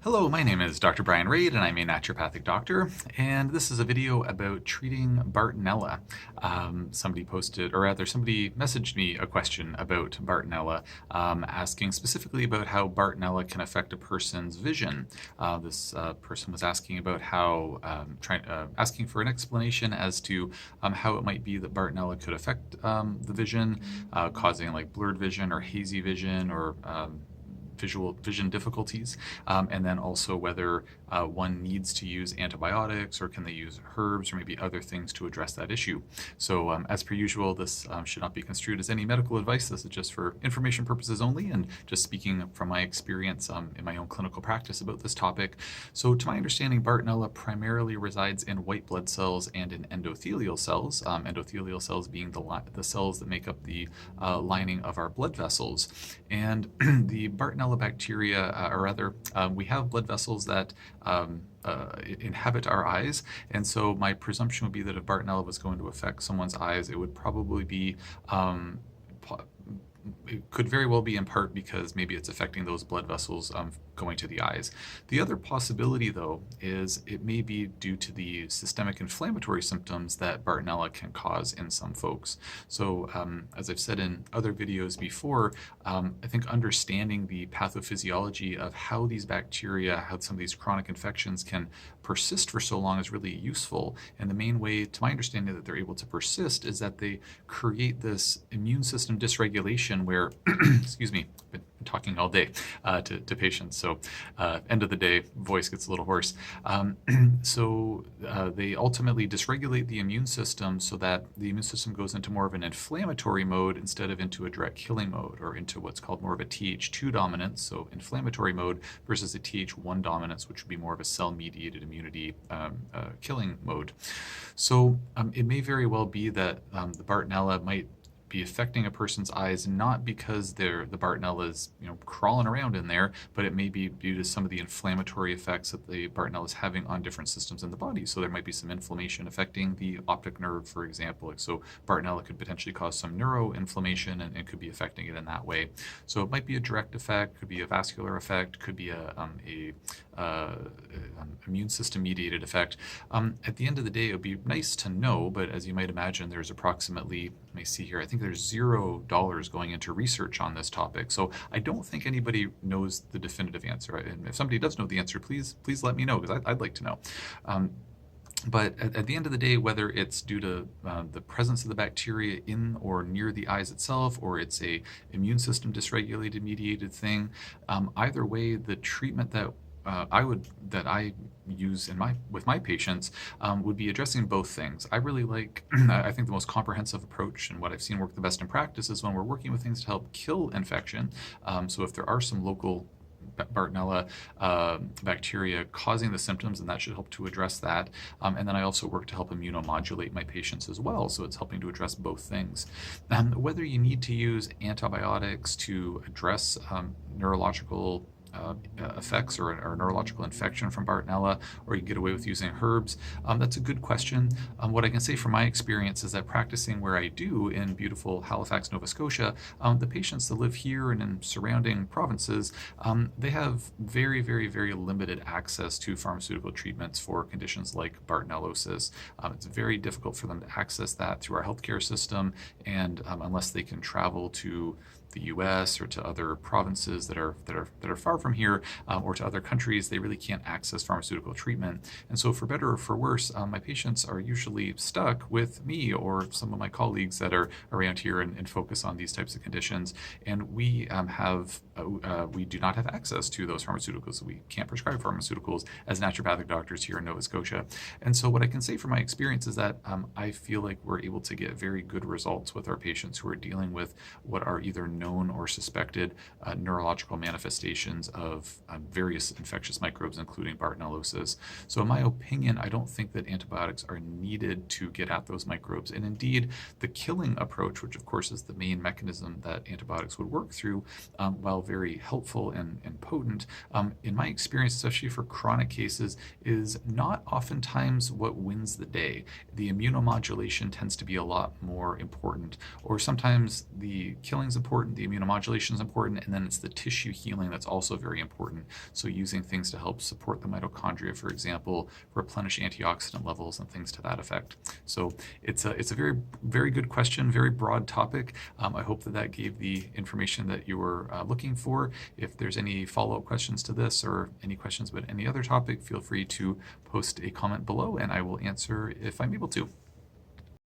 Hello, my name is Dr. Brian Raid, and I'm a naturopathic doctor, and this is a video about treating Bartonella. Somebody messaged me a question about Bartonella, asking specifically about how Bartonella can affect a person's vision. This person was asking about how, asking for an explanation as to how it might be that Bartonella could affect the vision, causing like blurred vision or hazy vision or visual vision difficulties, and then also whether one needs to use antibiotics or can they use herbs or maybe other things to address that issue. So as per usual, this should not be construed as any medical advice. This is just for information purposes only and just speaking from my experience in my own clinical practice about this topic. So to my understanding, Bartonella primarily resides in white blood cells and in endothelial cells, endothelial cells being the cells that make up the lining of our blood vessels. And the Bartonella bacteria, we have blood vessels that inhabit our eyes, and so my presumption would be that if Bartonella was going to affect someone's eyes, it would probably be it could very well be in part because maybe it's affecting those blood vessels going to the eyes. The other possibility, though, is it may be due to the systemic inflammatory symptoms that Bartonella can cause in some folks. So as I've said in other videos before, I think understanding the pathophysiology of how these bacteria, how some of these chronic infections can persist for so long is really useful. And the main way, to my understanding, that they're able to persist is that they create this immune system dysregulation where, excuse me, been talking all day to patients, so end of the day, voice gets a little hoarse. They ultimately dysregulate the immune system so that the immune system goes into more of an inflammatory mode instead of into a direct killing mode, or into what's called more of a Th2 dominance, so inflammatory mode, versus a Th1 dominance, which would be more of a cell-mediated immunity killing mode. So it may very well be that the Bartonella might be affecting a person's eyes, not because the Bartonella is crawling around in there, but it may be due to some of the inflammatory effects that the Bartonella is having on different systems in the body. So there might be some inflammation affecting the optic nerve, for example. So Bartonella could potentially cause some neuroinflammation and could be affecting it in that way. So it might be a direct effect, could be a vascular effect, could be a immune system mediated effect. At the end of the day, it would be nice to know, but as you might imagine, there's approximately, let me see here, I think there's $0 going into research on this topic. So I don't think anybody knows the definitive answer. And if somebody does know the answer, please let me know, because I'd like to know. But at the end of the day, whether it's due to the presence of the bacteria in or near the eyes itself, or it's a immune system dysregulated mediated thing, either way, the treatment that I use with my patients would be addressing both things. I really like, I think the most comprehensive approach and what I've seen work the best in practice is when we're working with things to help kill infection. So if there are some local Bartonella bacteria causing the symptoms, and that should help to address that. And then I also work to help immunomodulate my patients as well, so it's helping to address both things. Whether you need to use antibiotics to address neurological effects or neurological infection from Bartonella, or you can get away with using herbs, that's a good question. What I can say from my experience is that practicing where I do in beautiful Halifax, Nova Scotia, the patients that live here and in surrounding provinces, they have very, very, very limited access to pharmaceutical treatments for conditions like Bartonellosis. It's very difficult for them to access that through our healthcare system, and unless they can travel to the U.S. or to other provinces that are far from here, or to other countries, they really can't access pharmaceutical treatment. And so, for better or for worse, my patients are usually stuck with me or some of my colleagues that are around here and focus on these types of conditions. And we do not have access to those pharmaceuticals. We can't prescribe pharmaceuticals as naturopathic doctors here in Nova Scotia. And so, what I can say from my experience is that I feel like we're able to get very good results with our patients who are dealing with what are either known or suspected neurological manifestations of various infectious microbes, including Bartonellosis. So in my opinion, I don't think that antibiotics are needed to get at those microbes. And indeed, the killing approach, which of course is the main mechanism that antibiotics would work through, while very helpful and potent, in my experience, especially for chronic cases, is not oftentimes what wins the day. The immunomodulation tends to be a lot more important, or sometimes the killing's important, the immunomodulation is important, and then it's the tissue healing that's also very important. So using things to help support the mitochondria, for example, replenish antioxidant levels and things to that effect. So it's a very, very good question, very broad topic. I hope that gave the information that you were looking for. If there's any follow-up questions to this or any questions about any other topic, feel free to post a comment below and I will answer if I'm able to.